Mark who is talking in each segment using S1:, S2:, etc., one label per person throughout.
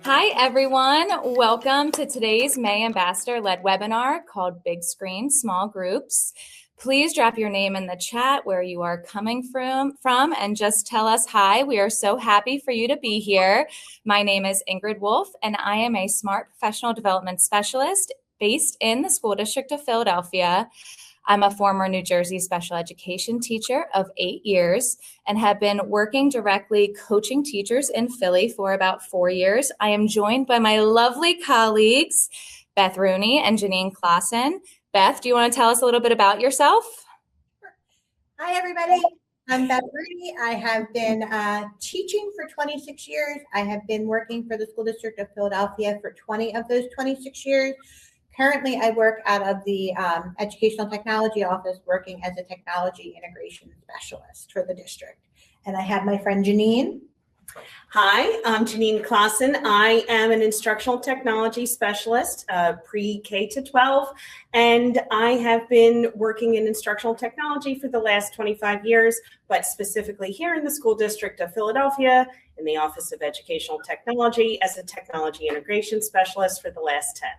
S1: Hi, everyone. Welcome to today's May Ambassador-led webinar called Big Screen Small Groups. Please drop your name in the chat where you are coming from and just tell us hi. We are so happy for you to be here. My name is Ingrid Wolf, and I am a Smart Professional Development Specialist based in the School District of Philadelphia. I'm a former New Jersey special education teacher of 8 years and have been working directly coaching teachers in Philly for about 4 years. I am joined by my lovely colleagues, Beth Rooney and Janine Klassen. Beth, do you want to tell us a little bit about yourself?
S2: Hi, everybody. I'm Beth Rooney. I have been teaching for 26 years. I have been working for the School District of Philadelphia for 20 of those 26 years. Currently, I work out of the Educational Technology Office, working as a technology integration specialist for the district. And I have my friend Janine.
S3: Hi, I'm Janine Klassen. I am an instructional technology specialist, pre-K to 12, and I have been working in instructional technology for the last 25 years, but specifically here in the School District of Philadelphia in the Office of Educational Technology as a technology integration specialist for the last 10.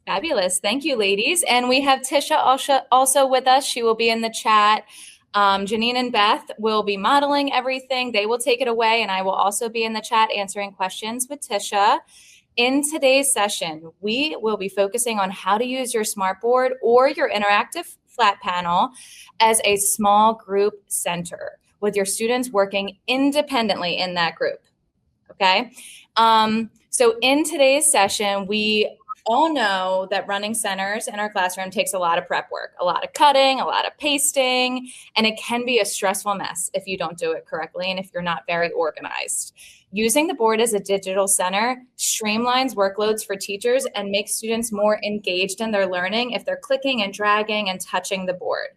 S1: Fabulous. Thank you, ladies. And we have Tisha also with us. She will be in the chat. Janine and Beth will be modeling everything. They will take it away, and I will also be in the chat answering questions with Tisha. In today's session, we will be focusing on how to use your smartboard or your interactive flat panel as a small group center with your students working independently in that group. Okay. So in today's session, we all know that running centers in our classroom takes a lot of prep work, a lot of cutting, a lot of pasting, and it can be a stressful mess if you don't do it correctly and if you're not very organized. Using the board as a digital center streamlines workloads for teachers and makes students more engaged in their learning if they're clicking and dragging and touching the board.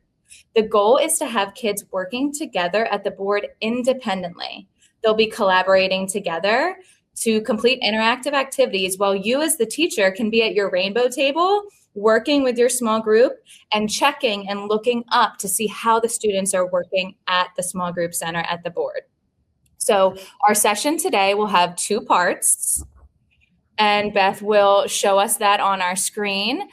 S1: The goal is to have kids working together at the board independently. They'll be collaborating together to complete interactive activities while you as the teacher can be at your rainbow table working with your small group and checking and looking up to see how the students are working at the small group center at the board. So our session today will have 2 parts, and Beth will show us that on our screen.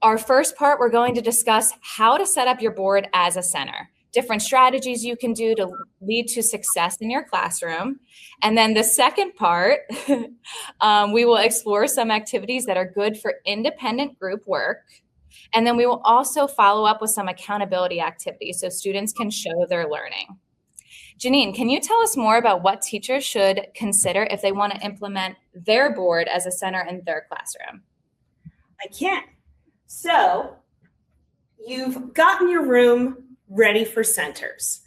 S1: Our first part, we're going to discuss how to set up your board as a center, different strategies you can do to lead to success in your classroom. And then the second part, we will explore some activities that are good for independent group work. And then we will also follow up with some accountability activities so students can show their learning. Janine, can you tell us more about what teachers should consider if they want to implement their board as a center in their classroom?
S3: I can. So you've gotten your room ready for centers.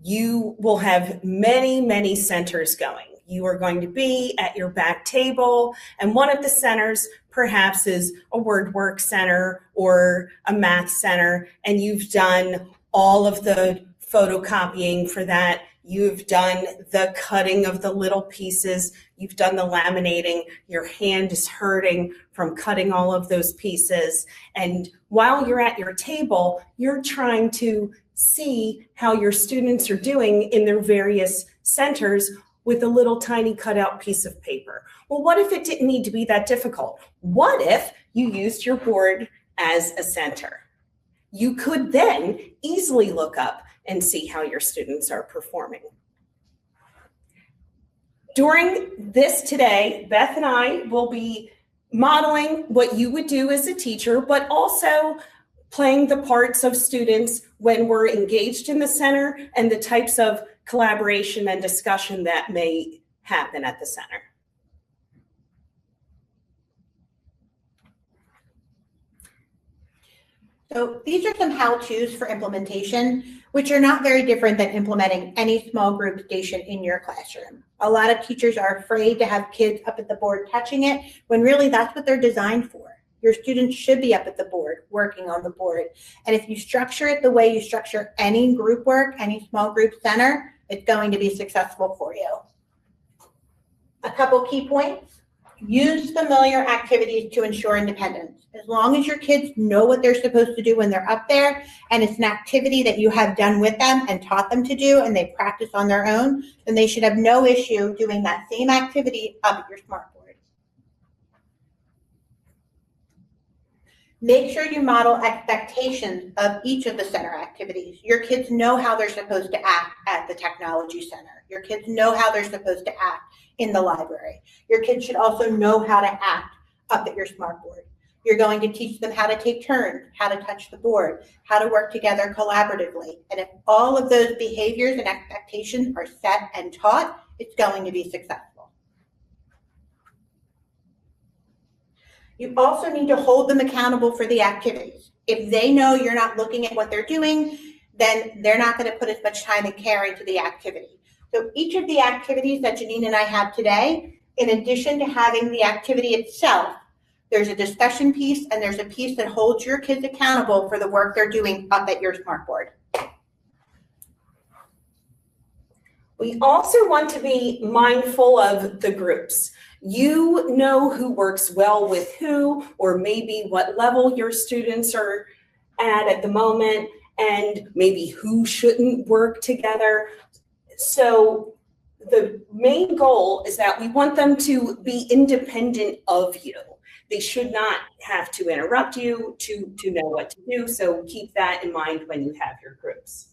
S3: You will have many, many centers going. You are going to be at your back table, and one of the centers perhaps is a word work center or a math center, and you've done all of the photocopying for that. You've done the cutting of the little pieces. You've done the laminating. Your hand is hurting from cutting all of those pieces. And while you're at your table, you're trying to see how your students are doing in their various centers with a little tiny cutout piece of paper. Well, what if it didn't need to be that difficult? What if you used your board as a center? You could then easily look up and see how your students are performing. During this today, Beth and I will be modeling what you would do as a teacher, but also playing the parts of students when we're engaged in the center and the types of collaboration and discussion that may happen at the center.
S2: So these are some how-tos for implementation, which are not very different than implementing any small group station in your classroom. A lot of teachers are afraid to have kids up at the board touching it, when really that's what they're designed for. Your students should be up at the board, working on the board. And if you structure it the way you structure any group work, any small group center, it's going to be successful for you. A couple key points. Use familiar activities to ensure independence. As long as your kids know what they're supposed to do when they're up there, and it's an activity that you have done with them and taught them to do, and they practice on their own, then they should have no issue doing that same activity up at your smartboard. Make sure you model expectations of each of the center activities. Your kids know how they're supposed to act at the technology center. Your kids know how they're supposed to act in the library. Your kids should also know how to act up at your smartboard. You're going to teach them how to take turns, how to touch the board, how to work together collaboratively. And if all of those behaviors and expectations are set and taught, it's going to be successful. You also need to hold them accountable for the activities. If they know you're not looking at what they're doing, then they're not going to put as much time and care into the activity. So each of the activities that Janine and I have today, in addition to having the activity itself, there's a discussion piece and there's a piece that holds your kids accountable for the work they're doing up at your smartboard.
S3: We also want to be mindful of the groups. You know who works well with who, or maybe what level your students are at the moment, and maybe who shouldn't work together. So the main goal is that we want them to be independent of you. They should not have to interrupt you to know what to do. So keep that in mind when you have your groups.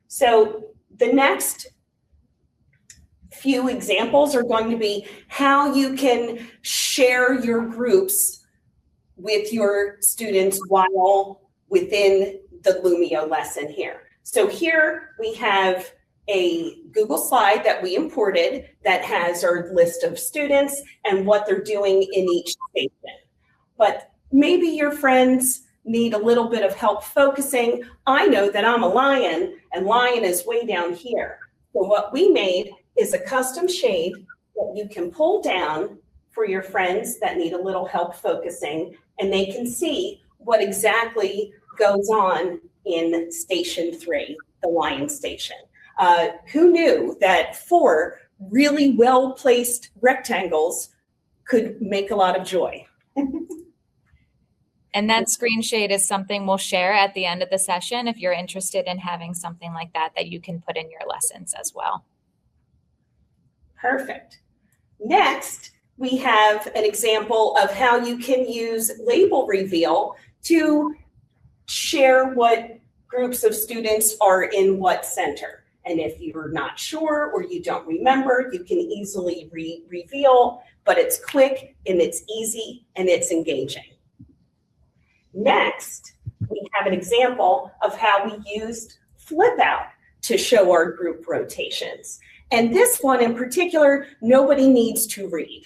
S3: So the next few examples are going to be how you can share your groups with your students while within the Lumio lesson here. So here we have a Google slide that we imported that has our list of students and what they're doing in each station. But maybe your friends need a little bit of help focusing. I know that I'm a lion and lion is way down here. So what we made is a custom shade that you can pull down for your friends that need a little help focusing, and they can see what exactly goes on in Station 3, the lion station. Who knew that 4 really well-placed rectangles could make a lot of joy?
S1: And that screen shade is something we'll share at the end of the session if you're interested in having something like that you can put in your lessons as well.
S3: Perfect. Next, we have an example of how you can use label reveal to share what groups of students are in what center. And if you're not sure or you don't remember, you can easily reveal, but it's quick and it's easy and it's engaging. Next, we have an example of how we used flip out to show our group rotations. And this one in particular, nobody needs to read.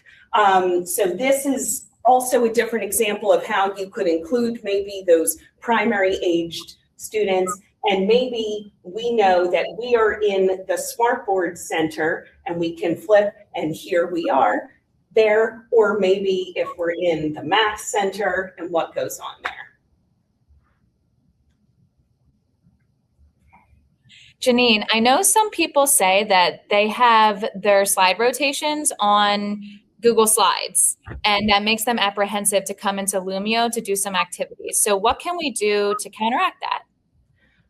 S3: So this is also a different example of how you could include maybe those primary aged students. And maybe we know that we are in the Smartboard Center and we can flip and here we are there, or maybe if we're in the Math Center and what goes on there.
S1: Janine, I know some people say that they have their slide rotations on Google Slides, and that makes them apprehensive to come into Lumio to do some activities. So what can we do to counteract that?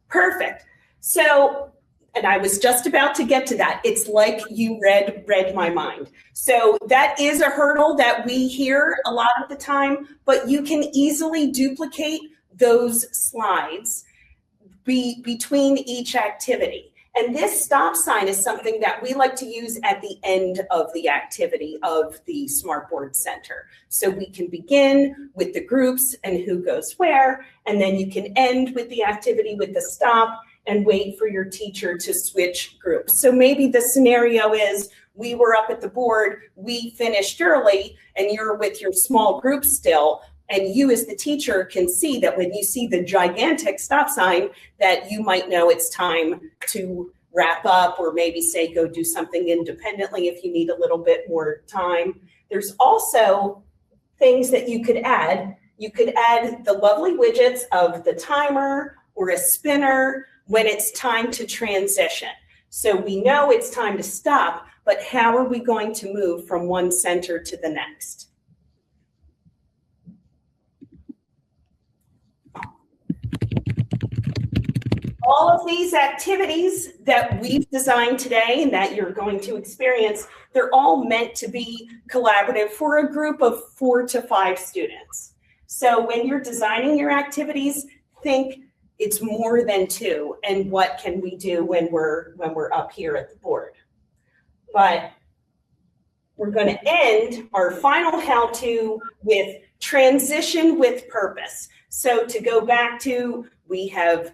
S3: Perfect. So, and I was just about to get to that. It's like you read my mind. So that is a hurdle that we hear a lot of the time, but you can easily duplicate those slides between each activity. And this stop sign is something that we like to use at the end of the activity of the Smartboard Center. So we can begin with the groups and who goes where, and then you can end with the activity with the stop and wait for your teacher to switch groups. So maybe the scenario is we were up at the board, we finished early, and you're with your small group still. And you as the teacher can see that when you see the gigantic stop sign that you might know it's time to wrap up or maybe say go do something independently if you need a little bit more time. There's also things that you could add. You could add the lovely widgets of the timer or a spinner when it's time to transition. So we know it's time to stop, but how are we going to move from one center to the next? All of these activities that we've designed today and that you're going to experience, they're all meant to be collaborative for a group of 4 to 5 students. So when you're designing your activities, think it's more than 2, and what can we do when we're up here at the board. But we're going to end our final how-to with transition with purpose. So to go back to, we have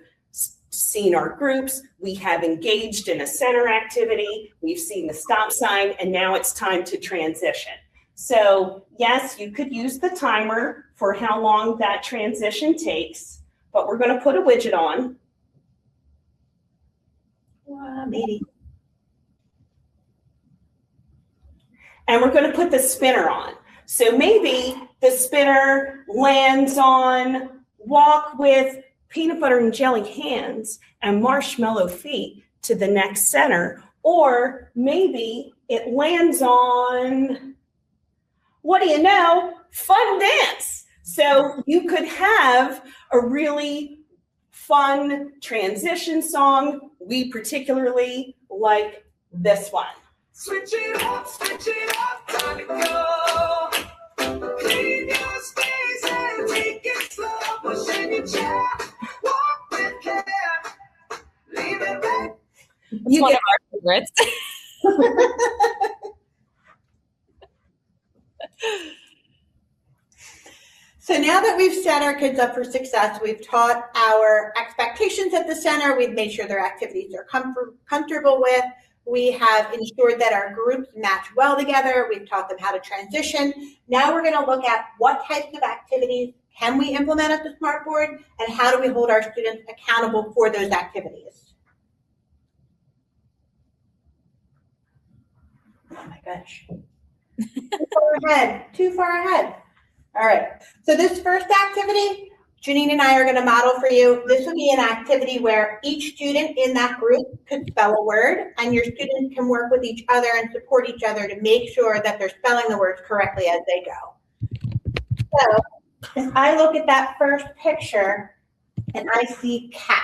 S3: seen our groups, we have engaged in a center activity, we've seen the stop sign, and now it's time to transition. So yes, you could use the timer for how long that transition takes, but we're going to put a widget on.
S2: Maybe.
S3: And we're going to put the spinner on. So maybe the spinner lands on walk with peanut butter and jelly hands and marshmallow feet to the next center. Or maybe it lands on, what do you know, fun dance. So you could have a really fun transition song. We particularly like this one.
S4: Switch it up, time to go. Clean your space and take it slow. Push in your chair, walk with care. Leave it right.
S1: It's one of our favorites.
S2: So now that we've set our kids up for success, we've taught our expectations at the center, we've made sure their activities are comfortable with, we have ensured that our groups match well together, we've taught them how to transition. Now we're going to look at what types of activities can we implement at the Smart Board, and how do we hold our students accountable for those activities. Oh my gosh. Too far ahead. All right, so this first activity, Janine and I are going to model for you. This will be an activity where each student in that group could spell a word, and your students can work with each other and support each other to make sure that they're spelling the words correctly as they go. So if I look at that first picture and I see cat,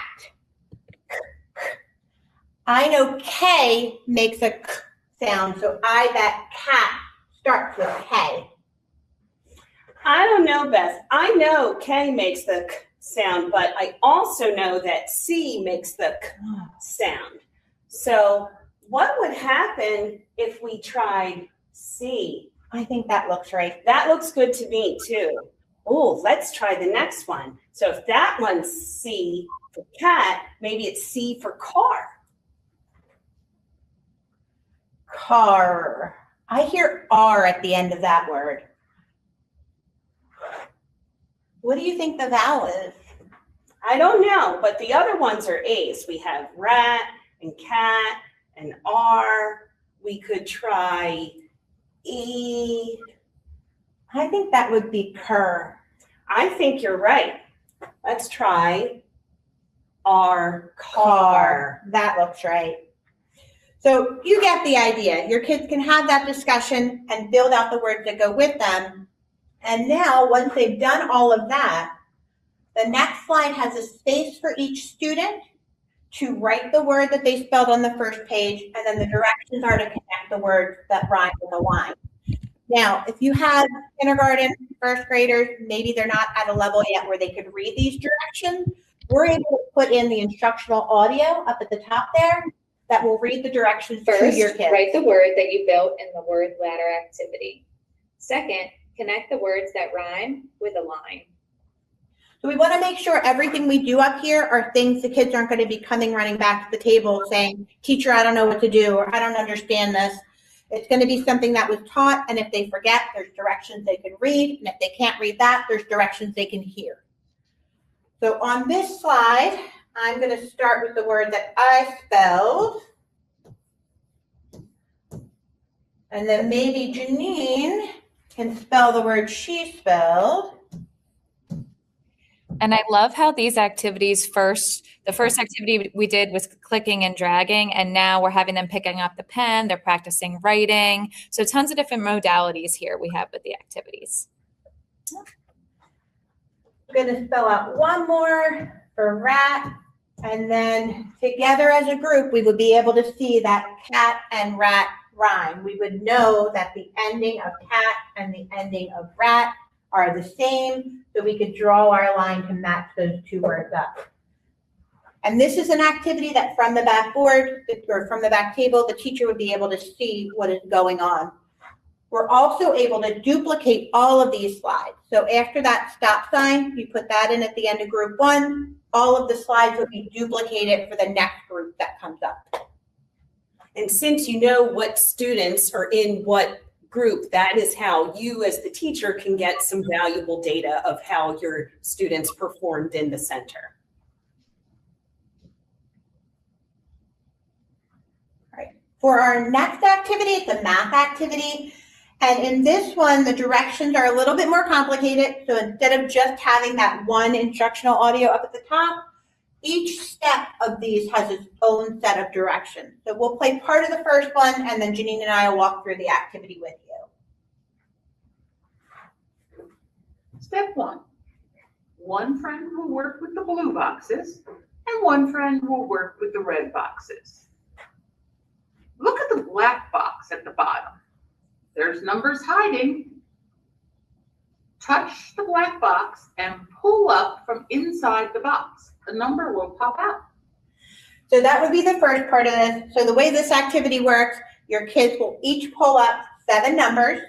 S2: I know K makes a K sound, so I bet cat starts with K.
S3: I don't know, Beth. I know K makes the K sound, but I also know that C makes the K sound. So what would happen if we tried C?
S2: I think that looks right.
S3: That looks good to me too. Oh, let's try the next one. So if that one's C for cat, maybe it's C for car.
S2: Car. I hear R at the end of that word. What do you think the vowel is?
S3: I don't know, but the other ones are A's. We have rat and cat and R. We could try E.
S2: I think that would be cur.
S3: I think you're right. Let's try R, car.
S2: That looks right. So you get the idea. Your kids can have that discussion and build out the words that go with them. And now, once they've done all of that, the next slide has a space for each student to write the word that they spelled on the first page, and then the directions are to connect the words that rhyme with a line. Now, if you have kindergarten, first graders, maybe they're not at a level yet where they could read these directions, we're able to put in the instructional audio up at the top there that will read the directions to your kids.
S1: Write the word that you built in the word ladder activity. Second, connect the words that rhyme with a line.
S2: So we want to make sure everything we do up here are things the kids aren't going to be coming running back to the table saying, teacher, I don't know what to do, or I don't understand this. It's going to be something that was taught, and if they forget, there's directions they can read, and if they can't read that, there's directions they can hear. So on this slide, I'm going to start with the word that I spelled. And then maybe Janine can spell the word she spelled.
S1: And I love how these activities the first activity we did was clicking and dragging, and now we're having them picking up the pen, they're practicing writing. So tons of different modalities here we have with the activities.
S2: I'm going to spell out one more for rat, and then together as a group, we would be able to see that cat and rat rhyme. We would know that the ending of cat and the ending of rat are the same, so we could draw our line to match those two words up. And this is an activity that from the backboard or from the back table, the teacher would be able to see what is going on. We're also able to duplicate all of these slides. So after that stop sign, you put that in at the end of group one, all of the slides will be duplicated for the next group that comes up.
S3: And since you know what students are in what group, that is how you as the teacher can get some valuable data of how your students performed in the center.
S2: All right. For our next activity, it's a math activity. And in this one, the directions are a little bit more complicated. So instead of just having that one instructional audio up at the top, each step of these has its own set of directions. So we'll play part of the first one, and then Janine and I will walk through the activity with you.
S5: Step one, one friend will work with the blue boxes and one friend will work with the red boxes. Look at the black box at the bottom. There's numbers hiding. Touch the black box and pull up from inside the box. The number will pop out.
S2: So that would be the first part of this. So the way this activity works, your kids will each pull up 7 numbers,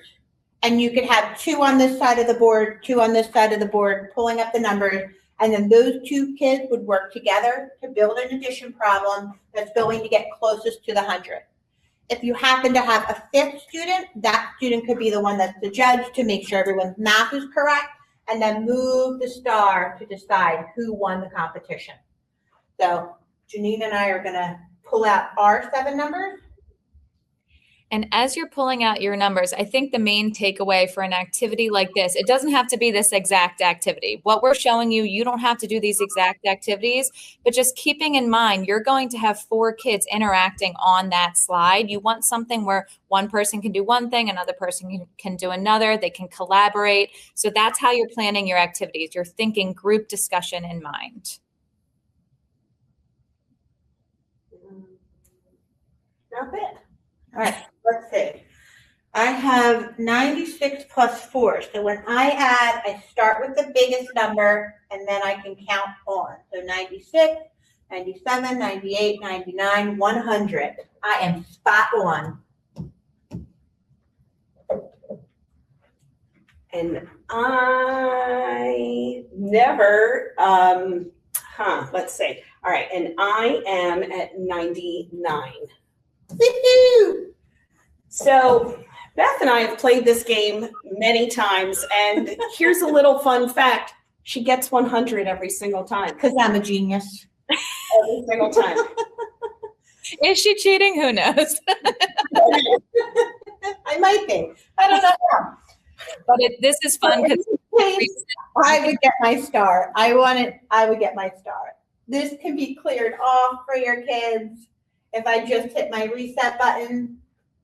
S2: and you could have 2 on this side of the board, 2 on this side of the board, pulling up the numbers, and then those 2 kids would work together to build an addition problem that's going to get closest to the 100. If you happen to have a 5th student, that student could be the one that's the judge to make sure everyone's math is correct, and then move the star to decide who won the competition. So Janine and I are going to pull out our 7 numbers.
S1: And as you're pulling out your numbers, I think the main takeaway for an activity like this, it doesn't have to be this exact activity. What we're showing you, you don't have to do these exact activities, but just keeping in mind, you're going to have 4 kids interacting on that slide. You want something where one person can do one thing, another person can do another, they can collaborate. So that's how you're planning your activities. You're thinking group discussion in mind.
S2: Not bad. All right, let's see. I have 96 plus 4. So when I add, I start with the biggest number, and then I can count on. So 96, 97, 98, 99, 100. I am spot on.
S3: And I never, let's see. All right, and I am at 99.
S2: Woo-hoo!
S3: So Beth and I have played this game many times, and here's a little fun fact. She gets 100 every single time.
S2: Because I'm a genius.
S3: Every single time.
S1: Is she cheating? Who knows?
S2: I might be. I don't know.
S1: But this is fun because
S2: I would get my star. I would get my star. This can be cleared off for your kids. If I just hit my reset button,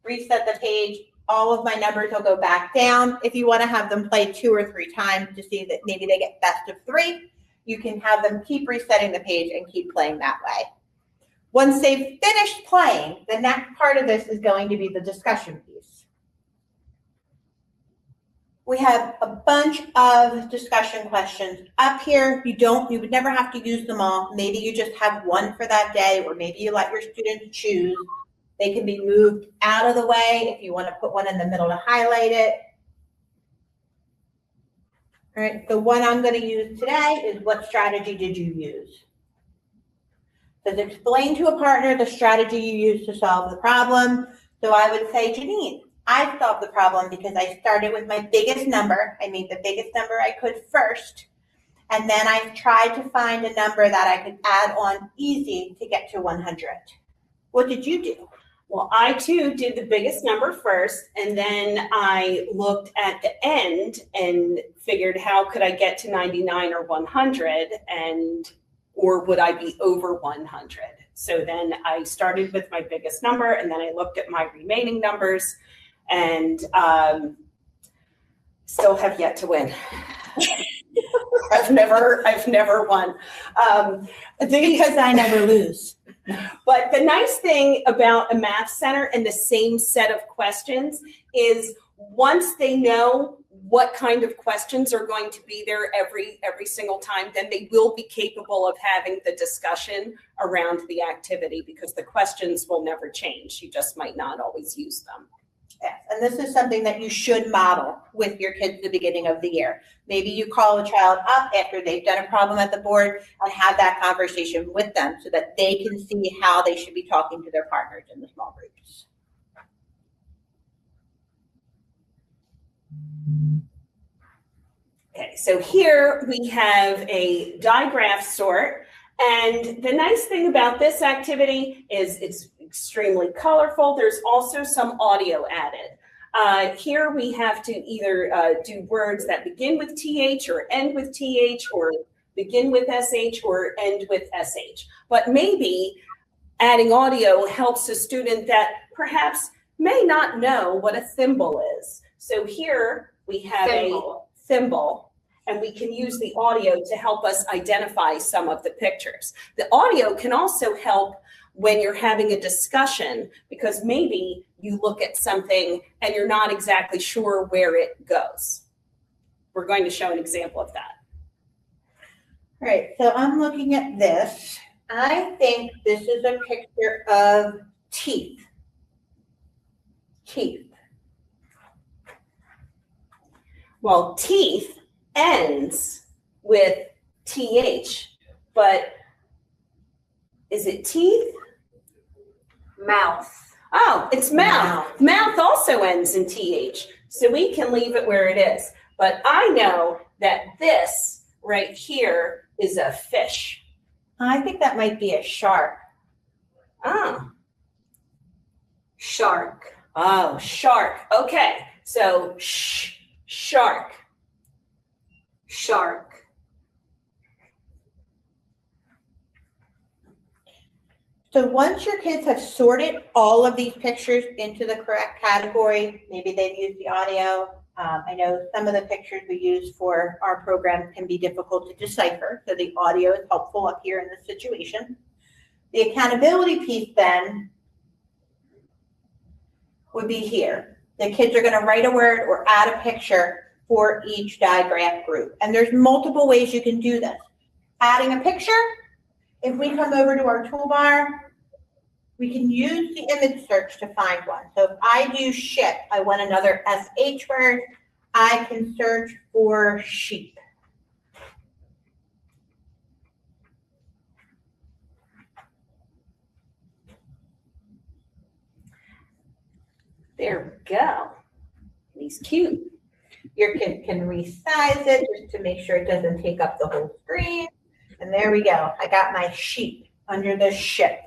S2: reset the page, all of my numbers will go back down. If you want to have them play 2 or 3 times to see that maybe they get best of 3, you can have them keep resetting the page and keep playing that way. Once they've finished playing, the next part of this is going to be the discussion piece. We have a bunch of discussion questions up here. You would never have to use them all. Maybe you just have one for that day, or maybe you let your students choose. They can be moved out of the way if you want to put one in the middle to highlight it. All right, the one I'm going to use today is, what strategy did you use? It says, explain to a partner the strategy you used to solve the problem. So I would say, Janine, I solved the problem because I started with my biggest number. I made the biggest number I could first. And then I tried to find a number that I could add on easy to get to 100. What did you do?
S3: Well, I too did the biggest number first, and then I looked at the end and figured how could I get to 99 or 100, or would I be over 100? So then I started with my biggest number, and then I looked at my remaining numbers, and still have yet to win. I've never won.
S2: Because I never lose.
S3: But the nice thing about a math center and the same set of questions is once they know what kind of questions are going to be there every single time, then they will be capable of having the discussion around the activity because the questions will never change. You just might not always use them.
S2: Yes, and this is something that you should model with your kids at the beginning of the year. Maybe you call a child up after they've done a problem at the board and have that conversation with them so that they can see how they should be talking to their partners in the small groups.
S3: Okay, so here we have a digraph sort. And the nice thing about this activity is it's extremely colorful. There's also some audio added. Here we have to either do words that begin with TH or end with TH or begin with SH or end with SH. But maybe adding audio helps a student that perhaps may not know what a thimble is. So here we have a thimble. And we can use the audio to help us identify some of the pictures. The audio can also help when you're having a discussion because maybe you look at something and you're not exactly sure where it goes. We're going to show an example of that.
S2: All right, so I'm looking at this. I think this is a picture of teeth. Teeth.
S3: Well, teeth ends with TH, but is it teeth?
S1: Mouth.
S3: Oh, it's mouth. Mouth also ends in TH, so we can leave it where it is. But I know that this right here is a fish.
S2: I think that might be a shark.
S3: Oh.
S1: Shark.
S3: Oh, shark. Okay, so shark.
S1: Shark.
S2: So once your kids have sorted all of these pictures into the correct category, maybe they've used the audio. I know some of the pictures we use for our program can be difficult to decipher, so the audio is helpful up here in this situation. The accountability piece then would be here. The kids are going to write a word or add a picture for each digraph group. And there's multiple ways you can do this. Adding a picture, if we come over to our toolbar, we can use the image search to find one. So if I do ship, I want another SH word, I can search for sheep.
S3: There we go. He's cute.
S2: Your kid can resize it just to make sure it doesn't take up the whole screen. And there we go. I got my sheep under the ship.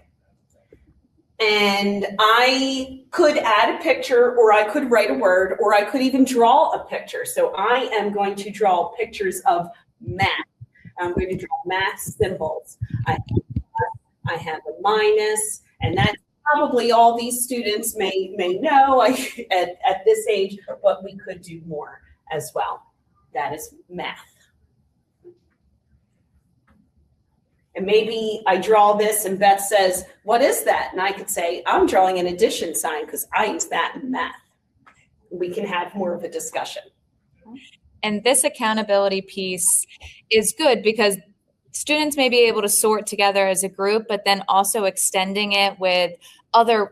S3: And I could add a picture, or I could write a word, or I could even draw a picture. So I am going to draw pictures of math. I'm going to draw math symbols. I have a minus, and that's probably all these students may know at this age, but we could do more as well. That is math. And maybe I draw this and Beth says, what is that? And I could say, I'm drawing an addition sign because I use that in math. We can have more of a discussion.
S1: And this accountability piece is good because students may be able to sort together as a group, but then also extending it with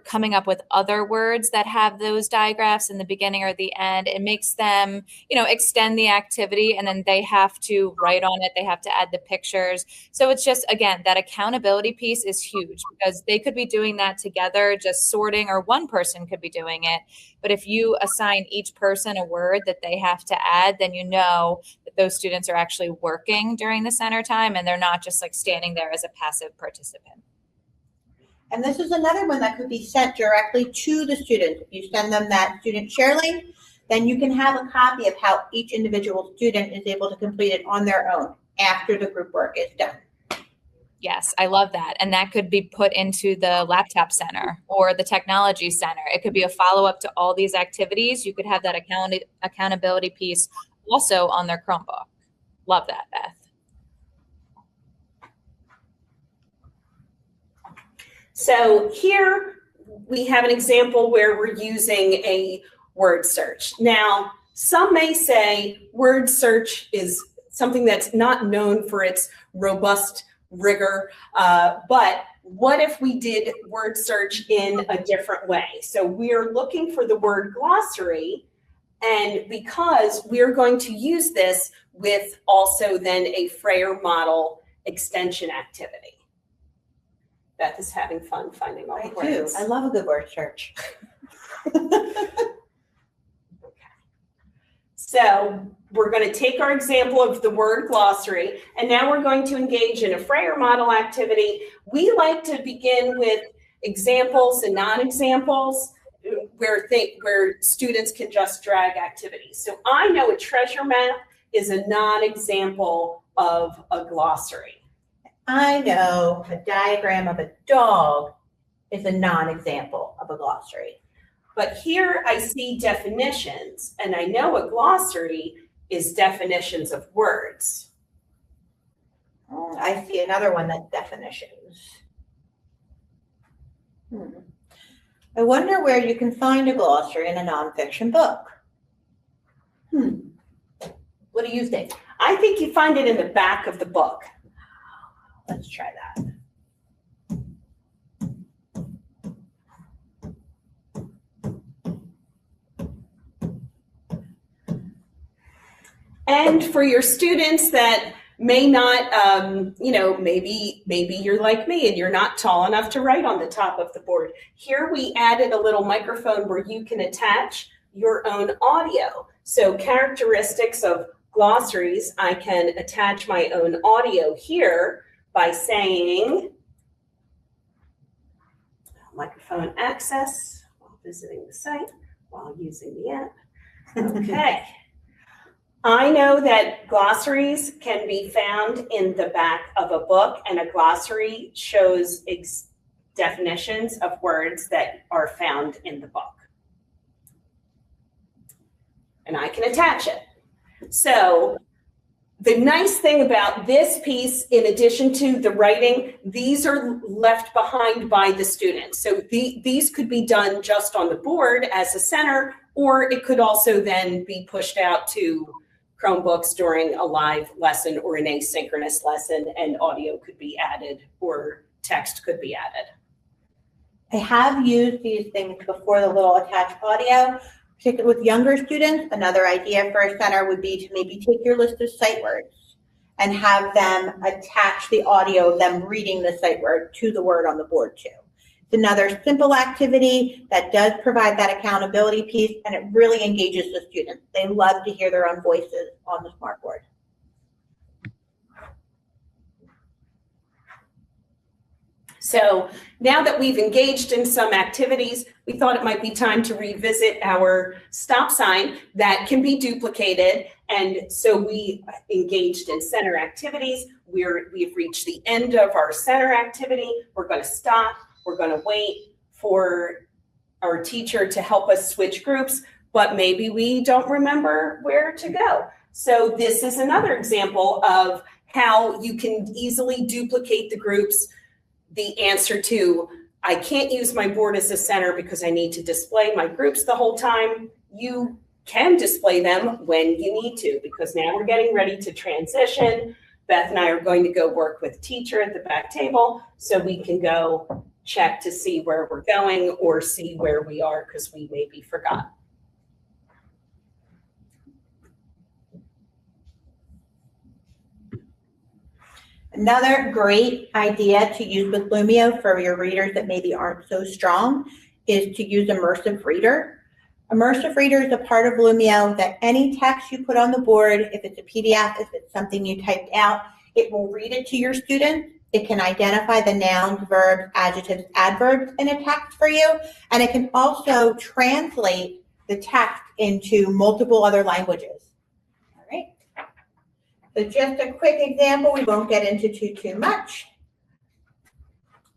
S1: coming up with other words that have those digraphs in the beginning or the end. It makes them, extend the activity, and then they have to write on it. They have to add the pictures. So it's just, again, that accountability piece is huge because they could be doing that together, just sorting, or one person could be doing it. But if you assign each person a word that they have to add, then you know that those students are actually working during the center time and they're not just like standing there as a passive participant.
S2: And this is another one that could be sent directly to the students. If you send them that student share link, then you can have a copy of how each individual student is able to complete it on their own after the group work is done.
S1: Yes, I love that. And that could be put into the laptop center or the technology center. It could be a follow-up to all these activities. You could have that accountability piece also on their Chromebook. Love that, Beth.
S3: So here we have an example where we're using a word search. Now, some may say word search is something that's not known for its robust rigor, but what if we did word search in a different way? So we're looking for the word glossary, and because we're going to use this with also then a Frayer model extension activity. Beth is having fun finding all the words.
S2: I love a good word search.
S3: So we're going to take our example of the word glossary, and now we're going to engage in a Frayer model activity. We like to begin with examples and non-examples where students can just drag activities. So I know a treasure map is a non-example of a glossary.
S2: I know a diagram of a dog is a non-example of a glossary.
S3: But here I see definitions, and I know a glossary is definitions of words.
S2: I see another one that's definitions. I wonder where you can find a glossary in a nonfiction book. What do you think?
S3: I think you find it in the back of the book.
S2: Let's try that.
S3: And for your students that may not, maybe you're like me and you're not tall enough to write on the top of the board. Here we added a little microphone where you can attach your own audio. So characteristics of glossaries, I can attach my own audio here by saying microphone access while visiting the site, while using the app. Okay. I know that glossaries can be found in the back of a book, and a glossary shows definitions of words that are found in the book. And I can attach it. So the nice thing about this piece, in addition to the writing, these are left behind by the students. So these could be done just on the board as a center, or it could also then be pushed out to Chromebooks during a live lesson or an asynchronous lesson, and audio could be added or text could be added.
S2: I have used these things before, the little attached audio, particularly with younger students. Another idea for a center would be to maybe take your list of sight words and have them attach the audio of them reading the sight word to the word on the board too. It's another simple activity that does provide that accountability piece, and it really engages the students. They love to hear their own voices on the smartboard.
S3: So now that we've engaged in some activities, we thought it might be time to revisit our stop sign that can be duplicated. And so we engaged in center activities. We've reached the end of our center activity. We're going to stop. We're going to wait for our teacher to help us switch groups, but maybe we don't remember where to go. So this is another example of how you can easily duplicate the groups. The answer to, I can't use my board as a center because I need to display my groups the whole time. You can display them when you need to, because now we're getting ready to transition. Beth and I are going to go work with teacher at the back table so we can go check to see where we're going or see where we are because we maybe forgot.
S2: Another great idea to use with Lumio for your readers that maybe aren't so strong is to use Immersive Reader. Immersive Reader is a part of Lumio that any text you put on the board, if it's a PDF, if it's something you typed out, it will read it to your students It can identify the nouns, verbs, adjectives, adverbs in a text for you, and it can also translate the text into multiple other languages. All right. So just a quick example, we won't get into too much.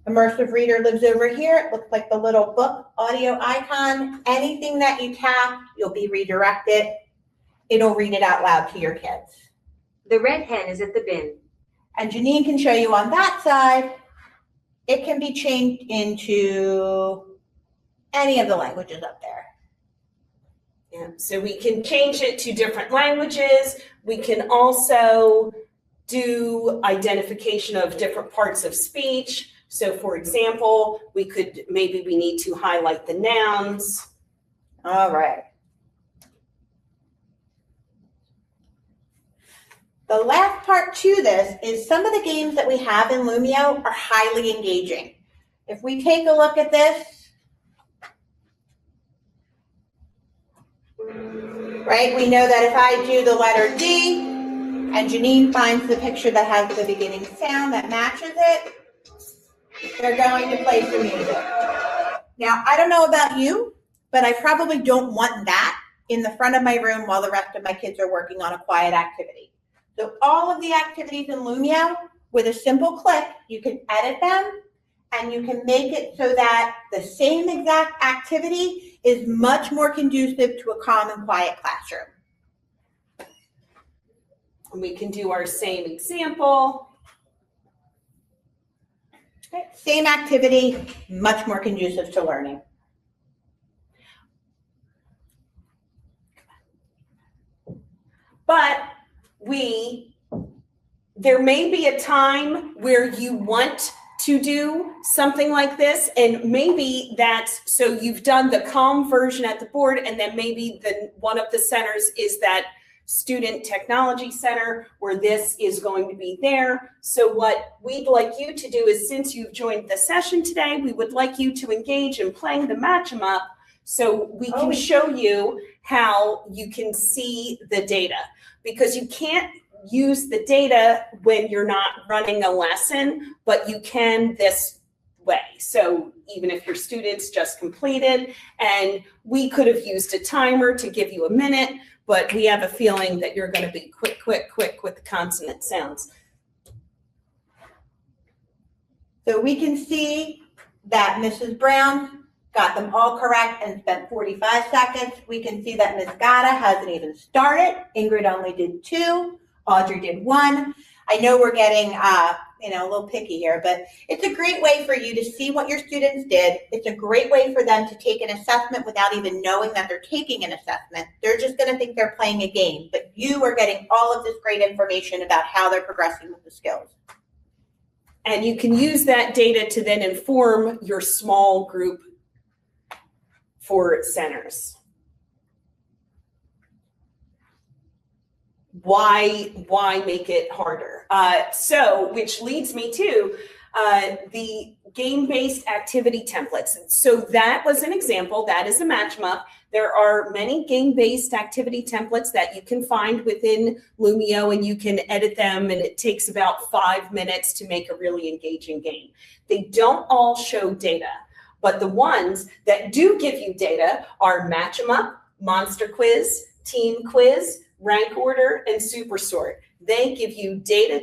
S2: Immersive Reader lives over here. It looks like the little book audio icon. Anything that you tap, you'll be redirected. It'll read it out loud to your kids.
S6: The red hen is at the bin.
S2: And Janine can show you on that side, it can be changed into any of the languages up there.
S3: Yeah, so we can change it to different languages. We can also do identification of different parts of speech. So for example, maybe we need to highlight the nouns.
S2: All right. The last part to this is some of the games that we have in Lumio are highly engaging. If we take a look at this, right, we know that if I do the letter D and Janine finds the picture that has the beginning sound that matches it, they're going to play some music. Now, I don't know about you, but I probably don't want that in the front of my room while the rest of my kids are working on a quiet activity. So all of the activities in Lumio, with a simple click, you can edit them and you can make it so that the same exact activity is much more conducive to a calm and quiet classroom.
S3: And we can do our same example.
S2: Okay. Same activity, much more conducive to learning.
S3: But there may be a time where you want to do something like this, and maybe so you've done the calm version at the board, and then maybe one of the centers is that student technology center where this is going to be there. So what we'd like you to do is, since you've joined the session today, we would like you to engage in playing the match 'em up so we can show you how you can see the data, because you can't use the data when you're not running a lesson, but you can this way. So even if your students just completed, and we could have used a timer to give you a minute, but we have a feeling that you're going to be quick with the consonant sounds.
S2: So we can see that Mrs. Brown got them all correct and spent 45 seconds. We can see that Ms. Gata hasn't even started. Ingrid only did 2. Audrey did 1. I know we're getting a little picky here, but it's a great way for you to see what your students did. It's a great way for them to take an assessment without even knowing that they're taking an assessment. They're just going to think they're playing a game, but you are getting all of this great information about how they're progressing with the skills.
S3: And you can use that data to then inform your small group for centers. Why make it harder? Which leads me to the game-based activity templates. So that was an example. That is a match 'em up. There are many game-based activity templates that you can find within Lumio, and you can edit them, and it takes about 5 minutes to make a really engaging game. They don't all show data, but the ones that do give you data are Match 'em Up, Monster Quiz, Team Quiz, Rank Order, and Super Sort. They give you data.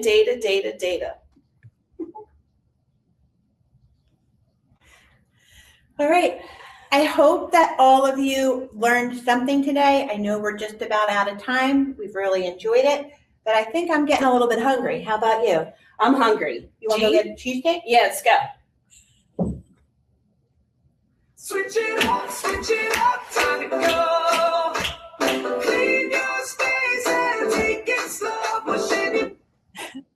S2: All right. I hope that all of you learned something today. I know we're just about out of time. We've really enjoyed it, but I think I'm getting a little bit hungry. How about you?
S3: I'm hungry.
S2: You want to go get a cheesecake?
S3: Yeah, let's go.
S4: Switch it up, time to go. Clean your space and take it slow, pushing it.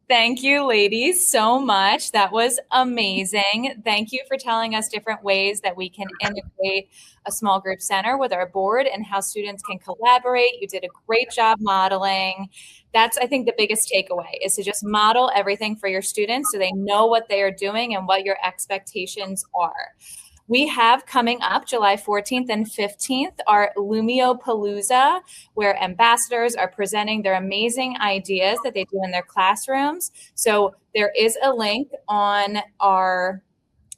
S1: Thank you, ladies, so much. That was amazing. Thank you for telling us different ways that we can integrate a small group center with our board and how students can collaborate. You did a great job modeling. That's, I think, the biggest takeaway is to just model everything for your students so they know what they are doing and what your expectations are. We have coming up July 14th and 15th our Lumio Palooza, where ambassadors are presenting their amazing ideas that they do in their classrooms. So there is a link on our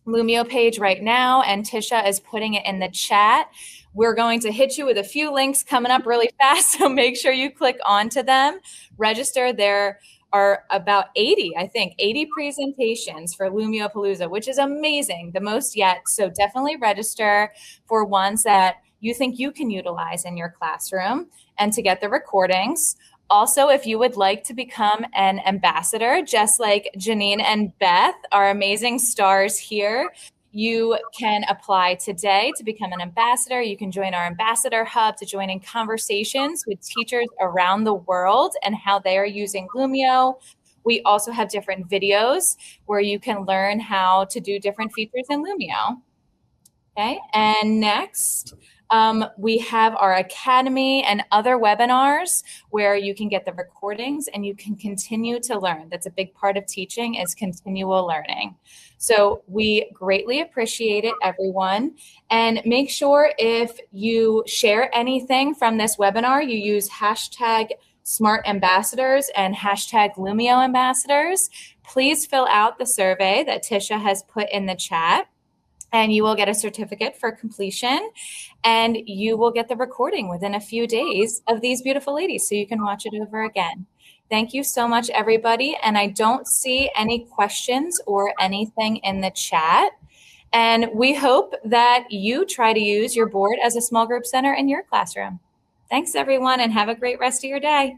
S1: Lumio page right now, and Tisha is putting it in the chat. We're going to hit you with a few links coming up really fast, so make sure you click onto them. Register. There are about 80, I think, 80 presentations for Lumio Palooza, which is amazing, the most yet. So definitely register for ones that you think you can utilize in your classroom and to get the recordings. Also, if you would like to become an ambassador, just like Janine and Beth, our amazing stars here, you can apply today to become an ambassador. You can join our ambassador hub to join in conversations with teachers around the world and how they are using Lumio. We also have different videos where you can learn how to do different features in Lumio. Okay, and next, we have our academy and other webinars where you can get the recordings and you can continue to learn. That's a big part of teaching, is continual learning. So we greatly appreciate it, everyone. And make sure if you share anything from this webinar, you use hashtag Smart Ambassadors and hashtag Lumio Ambassadors. Please fill out the survey that Tisha has put in the chat, and you will get a certificate for completion, and you will get the recording within a few days of these beautiful ladies, so you can watch it over again. Thank you so much, everybody. And I don't see any questions or anything in the chat. And we hope that you try to use your board as a small group center in your classroom. Thanks, everyone, and have a great rest of your day.